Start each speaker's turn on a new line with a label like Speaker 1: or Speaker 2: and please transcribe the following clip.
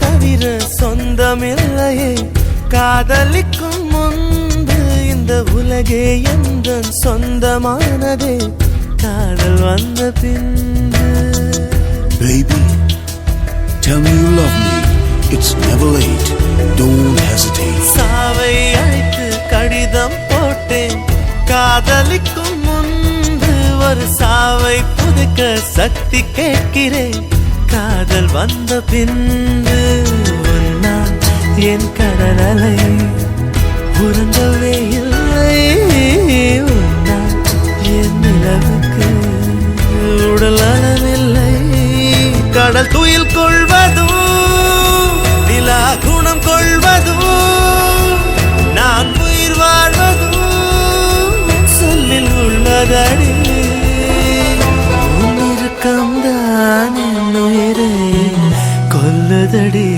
Speaker 1: தவிர சொந்தமில்லையே காதலிக்கும் முன்பு இந்த உலகே எந்த சொந்தமானதே காதல் வந்த பின்பு.
Speaker 2: Baby, tell me you love me. It's never late. Don't hesitate.
Speaker 1: சாவை அழைத்து கடிதம் போட்டேன் காதலிக்கும் முன்பு ஒரு சாவை புதுக்க சக்தி கேட்கிறேன் காதல் வந்த பின்பு. உன்னால் என் கடலலை உறங்கவே இல்லை உன்னால் என் நிலவுக்கு உடல் அளவில்லை. கடல் துயில் கொள்வதும் நிலா குணம் கொள்வதும் நான் உயிர் வாழ்வதும் சொல்லில் உள்ளதடி. உன் இறுக்கம்தான் என் உயிரை கொல்லுதடி.